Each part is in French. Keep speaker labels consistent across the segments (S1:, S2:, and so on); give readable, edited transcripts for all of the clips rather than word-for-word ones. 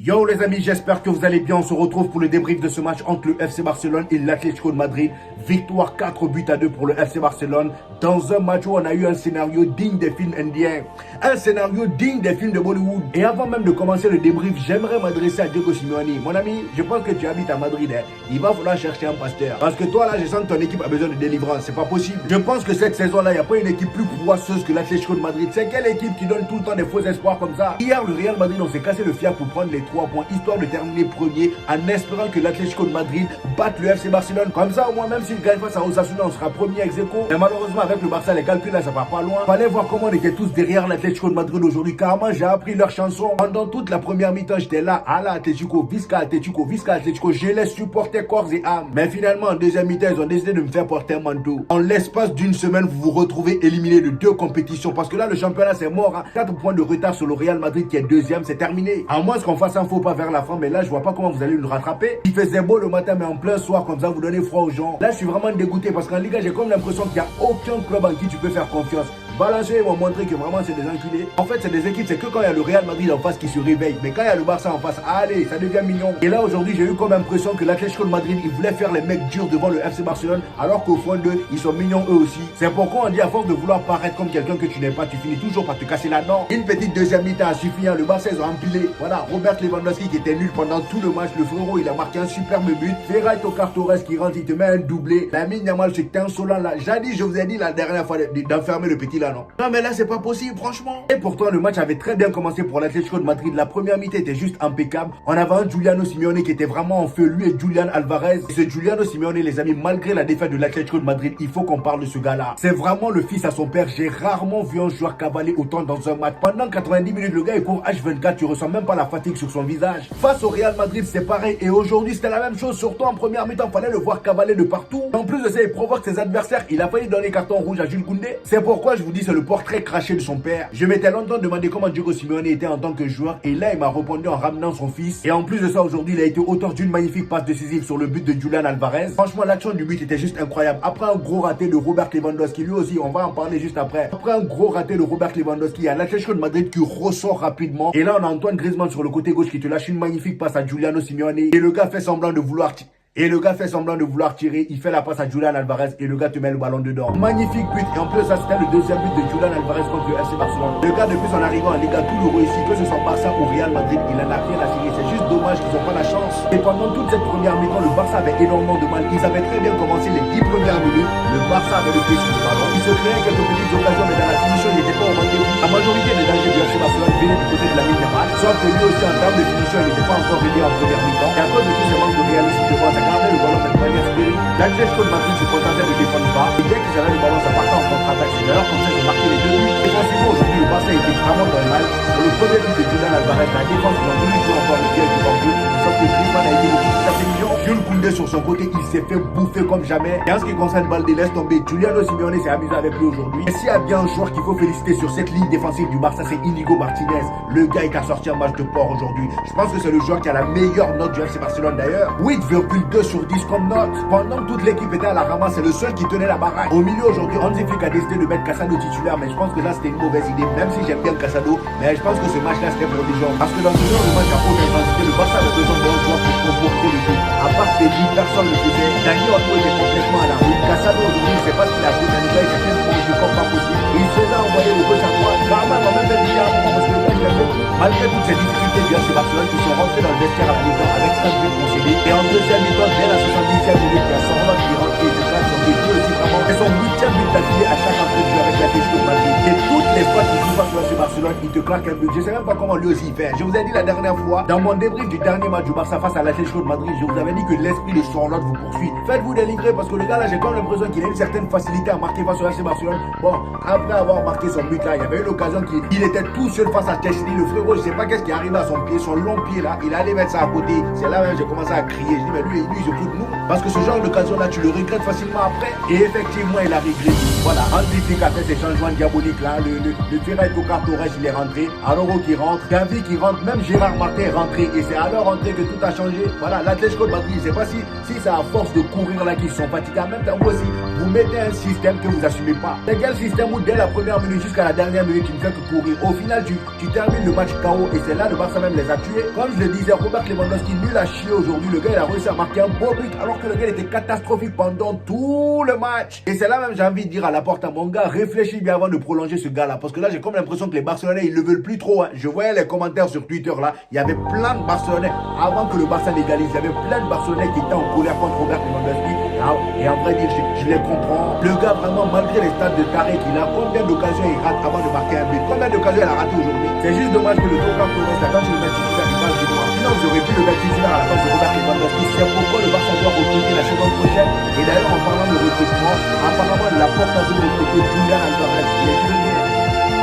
S1: Yo les amis, j'espère que vous allez bien. On se retrouve pour le débrief de ce match entre le FC Barcelone et l'Atlético de Madrid. Victoire 4-2 pour le FC Barcelone dans un match où on a eu un scénario digne des films indiens. Un scénario digne des films de Bollywood. Et avant même de commencer le débrief, j'aimerais m'adresser à Diego Simeone. Mon ami, je pense que tu habites à Madrid. Il va falloir chercher un pasteur. Parce que toi là, je sens que ton équipe a besoin de délivrance. C'est pas possible. Je pense que cette saison-là, il n'y a pas une équipe plus poisseuse que l'Atlético de Madrid. C'est quelle équipe qui donne tout le temps des faux espoirs comme ça? Hier, le Real Madrid, on s'est cassé le fiac pour prendre les 3 points, histoire de terminer premier en espérant que l'Atlético de Madrid batte le FC Barcelone. Comme ça, au moins, même s'il gagne face à Osasuna, on sera premier ex aequo. Mais malheureusement, avec le Barça, les calculs là, ça part pas loin. Fallait voir comment on était tous derrière l'Atlético de Madrid aujourd'hui. Carrément, j'ai appris leur chanson. Pendant toute la première mi-temps, j'étais là, à la Atlético, Visca Atlético, Visca Atlético. Je les supportais corps et âme. Mais finalement, en deuxième mi-temps, ils ont décidé de me faire porter un manteau. En l'espace d'une semaine, vous vous retrouvez éliminé de 2 compétitions. Parce que là, le championnat, c'est mort. 4 points de retard sur le Real Madrid qui est deuxième, c'est terminé. À moins qu'on fasse un faux pas vers la fin, mais là, je vois pas comment vous allez nous rattraper. Il faisait beau le matin, mais en plein soir, comme ça, vous donnez froid aux gens. Là, je suis vraiment dégoûté parce qu'en Liga, j'ai comme l'impression qu'il n'y a aucun club en qui tu peux faire confiance. Valencia, ils vont montrer que vraiment c'est des enculés. En fait, c'est des équipes, c'est que quand il y a le Real Madrid en face qui se réveille. Mais quand il y a le Barça en face, allez, ça devient mignon. Et là, aujourd'hui, j'ai eu comme impression que l'Atlético de Madrid, ils voulaient faire les mecs durs devant le FC Barcelone, alors qu'au fond d'eux, ils sont mignons eux aussi. C'est pourquoi on dit à force de vouloir paraître comme quelqu'un que tu n'es pas, tu finis toujours par te casser la dent. Une petite deuxième mi-temps a suffi, hein. Le Barça, ils ont empilé. Voilà, Robert Lewandowski qui était nul pendant tout le match. Le frérot, il a marqué un superbe but. Ferran Torres qui rentre, il te met un doublé. Lamine Yamal, c'est insolent là. Jadis, je vous ai dit la dernière fois d'enfermer le petit là, non? Non, mais là, c'est pas possible, franchement. Et pourtant, le match avait très bien commencé pour l'Atlético de Madrid. La première mi-temps était juste impeccable. On avait un Giuliano Simeone qui était vraiment en feu. Lui et Julian Alvarez. Et ce Giuliano Simeone, les amis, malgré la défaite de l'Atlético de Madrid, il faut qu'on parle de ce gars-là. C'est vraiment le fils à son père. J'ai rarement vu un joueur cavaler autant dans un match. Pendant 90 minutes, le gars, il court H24. Tu ressens même pas la fatigue sur son visage. Face au Real Madrid, c'est pareil. Et aujourd'hui, c'était la même chose. Surtout en première mi-temps, fallait le voir cavaler de partout. En plus de ça, il provoque ses adversaires. Il a failli donner carton rouge à Jules Koundé. C'est pourquoi je vous dis, c'est le portrait craché de son père. Je m'étais longtemps demandé comment Diego Simeone était en tant que joueur. Et là, il m'a répondu en ramenant son fils. Et en plus de ça, aujourd'hui, il a été auteur d'une magnifique passe décisive sur le but de Julian Alvarez. Franchement, l'action du but était juste incroyable. Après un gros raté de Robert Lewandowski, lui aussi, on va en parler juste après. Après un gros raté de Robert Lewandowski, il y a l'Atlético de Madrid qui ressort rapidement. Et là, on a Antoine Griezmann sur le côté gauche qui te lâche une magnifique passe à Giuliano Simeone. Et le gars fait semblant de vouloir tirer, il fait la passe à Julian Alvarez et le gars te met le ballon dedans. Magnifique but. Et en plus, ça c'était le deuxième but de Julian Alvarez contre le FC Barcelone. Le gars, depuis son arrivée en Liga, tout le réussit, que ce soit Barça ou Real Madrid, il en a rien à tirer. C'est juste dommage qu'ils n'ont pas la chance. Et pendant toute cette première mi-temps, le Barça avait énormément de mal. Ils avaient très bien commencé les 10 premières minutes. Le Barça avait le pied sur le ballon. Il se créait quelques petites occasions, mais dans la finition, il n'était pas au rendez-vous. La majorité des dangers du FC Barcelone venaient du côté de Lamine Yamal. Sauf que lui aussi, en termes de finition, il n'était pas encore réglé en première mi-temps. Et à cause de tous ces manques de réalisme, de ça gardait le ballon. L'Atlético de Madrid se contentait de défendre pas. Et dès qu'ils avaient le ballon, ça partait en contre-attaque. C'est d'ailleurs comme ça qu'ils ont marqué les 2 buts. Et franchement, aujourd'hui, le Barça était vraiment dans le mal. Sur le premier but de Julian Alvarez, la défense, ils ont voulu jouer encore le pied devant but. Sauf que Griezmann a été le coup tout à fait mignon. Jules Koundé sur son côté, il s'est fait bouffer comme jamais. Et en ce qui concerne Baldé, laisse tomber. Giuliano Simeone s'est amusé avec lui aujourd'hui. Et s'il y a bien un joueur qu'il faut féliciter sur cette ligne défensive du Barça, c'est Inigo Martinez. Le gars qui a sorti un match de port aujourd'hui. Je pense que c'est le joueur qui a la meilleure note du FC Barcelone d'ailleurs. 8,2 sur 10 comme note. Pendant que toute l'équipe était à la ramasse, c'est le seul qui tenait la baraque. Au milieu aujourd'hui, Hansi Flick a décidé de mettre Casado titulaire, mais je pense que là c'était une mauvaise idée, même si j'aime bien Casado. Mais je pense que ce match-là c'était pour des gens. Parce que dans ce genre de match à haute intensité, le Barça avait besoin d'un joueur pour comporter le jeu. À part Pedri, personne ne le faisait. Dani Olmo était complètement à la rue. Casado aujourd'hui, je sais pas ce qu'il a fait, mais le gars il a fait le projet comme pas possible. Et il se faisait envoyer le gauche à droite. Carrément, on va même fait du à un moment parce que le gars il a beaucoup. Malgré toutes ces difficultés du FC Barcelone, ils sont rentrés dans le vestiaire à la mi-temps avec un but concédé. Et en deuxième mi-temps, dès la 70e minute, il y a Sorloth qui rentre et de là, son but aussi vraiment. C'est son 8e but d'affilée à chaque entrée de jeu avec l'Atlético de Madrid. Et toutes les fois qu'il joue face au FC Barcelone, il te claque un but. Je sais même pas comment lui aussi il fait. Je vous ai dit la dernière fois, dans mon débrief du dernier match du Barça face à l'Atlético de Madrid, je vous avais dit que l'esprit de Sorloth vous poursuit. Faites-vous délivrer parce que le gars là, j'ai comme l'impression qu'il a une certaine facilité à marquer face au FC Barcelone. Bon, après avoir marqué son but là, il y avait eu l'occasion qu'il était tout seul face à Chesney. Le frérot, je sais pas qu'est-ce qui est arrivé à son pied, son long pied là, il allait mettre ça à côté. C'est là même j'ai commencé à crier. Je dis mais lui je fout de nous. Parce que ce genre d'occasion là, tu le regrettes facilement après. Et effectivement, il a regretté. Voilà, Hansi Flick a fait ces changements diaboliques là. Le le Ferrari Tocar Torres il est rentré, Araujo qui rentre, Gavi qui rentre, même Gérard Martin est rentré et c'est à leur entrée que tout a changé. Voilà, l'Atlético de Madrid, je sais pas si c'est à force de courir là qu'ils sont fatigués. En même temps, vous aussi, vous mettez un système que vous assumez pas. C'est quel système où dès la première minute jusqu'à la dernière minute, tu ne fais que courir. Au final, tu termines le match KO et c'est là le Barça même les a tués. Comme je le disais, Robert Lewandowski nul à chier aujourd'hui. Le gars il a réussi à marquer un beau but alors que le gars il était catastrophique pendant tout le match. Et c'est là même j'ai envie de dire à la porte à mon gars, réfléchis bien avant de prolonger ce gars là. Parce que là j'ai comme l'impression que les Barcelonais ils le veulent plus trop. Hein. Je voyais les commentaires sur Twitter là, il y avait plein de Barcelonais avant que le Barça légalise. Il y avait plein de Barcelonais qui étaient en colère contre Robert Lewandowski. Et en vrai dire, je les comprends. Le gars vraiment malgré les stades de taré qu'il a, combien d'occasions il rate avant de marquer un but? Combien d'occasions il a raté aujourd'hui? C'est juste dommage que le Tocar Torres là quand tu le mets titulaire, il passe du droit. Sinon vous aurez pu le mettre titulaire à la place de Robert Lewandowski. C'est pourquoi le Barça doit recruter la saison prochaine. Et d'ailleurs en parlant de recrutement, apparemment la porte a voulu recruter Julián Álvarez. Il est venu.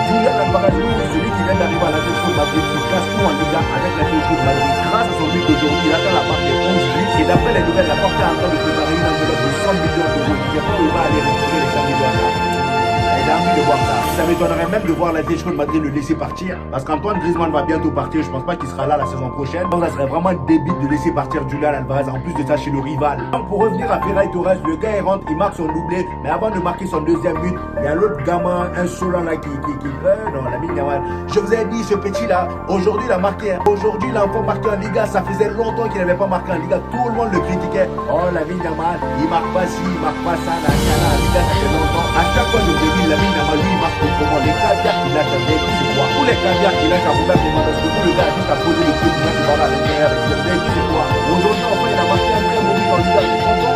S1: Julián Álvarez, celui qui vient d'arriver à l'Atlético de Madrid, qui casse tout en Liga avec l'Atlético de Madrid. Grâce à son but d'aujourd'hui, il atteint la part des 11 buts. Et d'après les nouvelles, la porte est en train de préparer une enveloppe de 100 millions d'euros. Je ne sais pas où il va aller récupérer les 100 millions là. J'ai envie de voir ça. Ça m'étonnerait même de voir l'Atlético de Madrid le laisser partir. Parce qu'Antoine Griezmann va bientôt partir. Je pense pas qu'il sera là la saison prochaine. Donc ça serait vraiment débile de laisser partir Julián Álvarez. En plus de ça chez le rival. Donc pour revenir à Ferrari Torres, le gars il rentre, il marque son doublé. Mais avant de marquer son deuxième but, il y a l'autre gamin insolent là qui non, la mine Yamal. Je vous ai dit, ce petit là, aujourd'hui il a marqué. Aujourd'hui il a encore marqué en Liga. Ça faisait longtemps qu'il n'avait pas marqué en Liga. Tout le monde le critiquait. Oh la mine Yamal, il marque pas ci, il marque pas ça. La Liga ça fait longtemps. À chaque fois je vous ai dit, la mine Yamal, lui il marque autrement. Les caviars qu'il lâche avec, c'est quoi? Tous les caviars qu'il lâche à Robert Lewandowski, tout le gars a juste à poser le pied du mec qui va à l'intérieur. C'est quoi? Aujourd'hui enfin il a marqué un très bon but en Liga.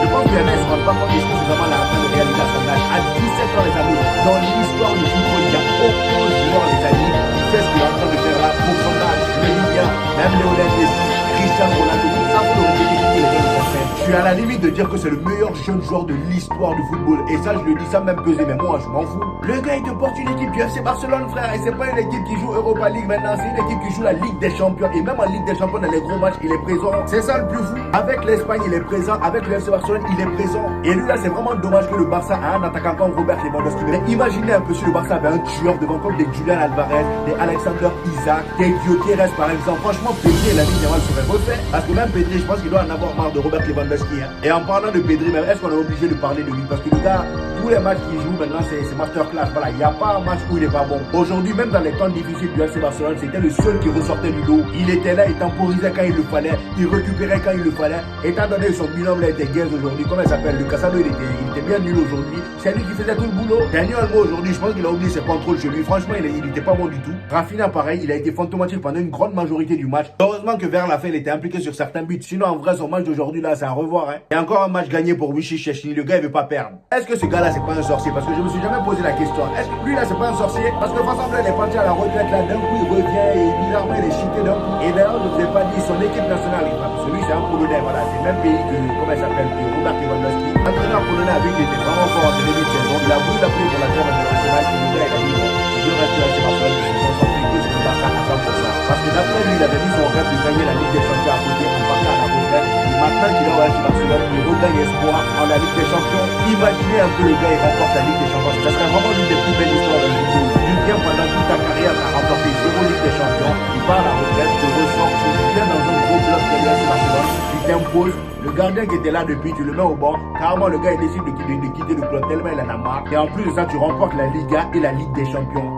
S1: Je pense que les mecs ne se rendent pas compte que c'est vraiment la fin de réaliser son âge. À 17 ans les amis, dans l'histoire du football, il n'y a aucun joueur les amis qui fait ce qu'il est en train de faire là pour son âge. Je le dis bien, même Lionel Messi, Cristiano Ronaldo, tout ça pour le répéter que les gens le font faire. Je suis à la limite de dire que c'est le meilleur jeune joueur de l'histoire du football. Et ça, je le dis ça même pesé, mais moi, je m'en fous. Le gars, il te porte une équipe du FC Barcelone, frère. Et c'est pas une équipe qui joue Europa League maintenant, c'est une équipe qui joue la Ligue des Champions. Et même en Ligue des Champions, dans les gros matchs, il est présent. C'est ça le plus fou. Avec l'Espagne, il est présent. Avec le FC Barcelone, il est présent. Et lui, là, c'est vraiment dommage que le Barça a un attaquant comme Robert Lewandowski. Mais imaginez un peu si le Barça avait un tueur devant comme des Julián Álvarez, des Alexander Isaac, des Gyökeres, par exemple. Franchement, Pedri et la ligne serait refait. Parce que même Pedri, je pense qu'il doit en avoir marre de Robert Lewandowski. Hein. Et en parlant de Pedri, est-ce qu'on est obligé de parler de lui? Parce que le gars, tous les matchs qu'il joue maintenant, c'est masterclass. Voilà, il n'y a pas un match où il n'est pas bon. Aujourd'hui, même dans les temps difficiles du FC Barcelone, c'était le seul qui ressortait du dos. Il était là, il temporisait quand il le fallait, il récupérait quand il le fallait. Étant donné que son binôme là était gaze aujourd'hui, comment il s'appelle? Le Casado, il était bien nul aujourd'hui. C'est lui qui faisait tout le boulot. Daniel Olmo aujourd'hui, je pense qu'il a oublié ses contrôles chez lui. Franchement, il n'était pas bon du tout. Rafinha, pareil, il a été fantomatique pendant une grande majorité du match. Heureusement que vers la fin, il était impliqué sur certains buts. Sinon, en vrai, son match d'aujourd'hui là, c'est à revoir. Hein. Et encore un match gagné pour Vichy Chechny. Le gars, il veut pas perdre. Est-ce que ce gars-là, c'est pas un sorcier? Parce que je me suis jamais posé la question. Est-ce que lui là, c'est pas un sorcier? Parce que Vincent Blin est parti à la retraite là, d'un coup, il revient et bizarrement, il est cheaté d'un coup. Et d'ailleurs, je vous ai pas dit son équipe nationale. Celui, c'est un Polonais. Voilà, c'est le même pays que, comment il s'appelle, que Robert Lewandowski. L'entraîneur polonais avec lui était vraiment fort en ce début de saison. Il a voulu l'appeler pour la trêve internationale. Et le gars, il a dit, bon, je veux rester à FC Barcelone, je suis concentré que sur le Barça à 100%. Parce que d'après lui, il avait mis son rêve de gagner la Ligue des Champions à côté en partant à la retraite. Et maintenant qu'il est au FC Barcelone, il regagne espoir en la Ligue des Champions. Imaginez un peu le gars, il remporte la Ligue des Champions. Ça serait vraiment l'une des plus belles histoires du football. Tu viens pendant toute ta carrière, tu as remporté 0 Ligue des Champions. Tu pars à la retraite, tu ressors, tu viens dans un gros bloc de l'FC Barcelone, tu t'imposes. Le gardien qui était là depuis, tu le mets au banc. Carrément, le gars, il décide de quitter le club tellement il en a marre. Et en plus de ça, tu remportes la Liga et la Ligue des Champions.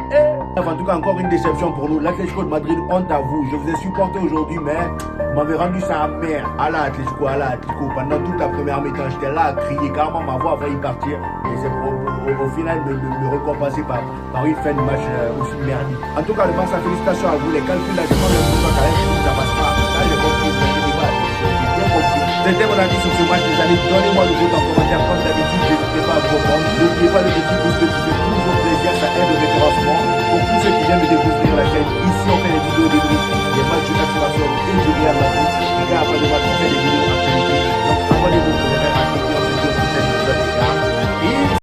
S1: En tout cas, encore une déception pour nous. L'Atlético de Madrid, honte à vous. Je vous ai supporté aujourd'hui, mais vous m'avez rendu ça amer. À l'Atlético. Pendant toute la première mi-temps, j'étais là à crier. Carrément, ma voix a failli partir. Et c'est au final de me récompenser par une fin de match aussi merdique. En tout cas, le Barça, félicitations à vous. Les calculs là, je pense que ça passe pas. Là, j'ai compris. J'ai bien compris. C'était mon avis sur ce match, les amis. Donnez-moi le vote en commentaire.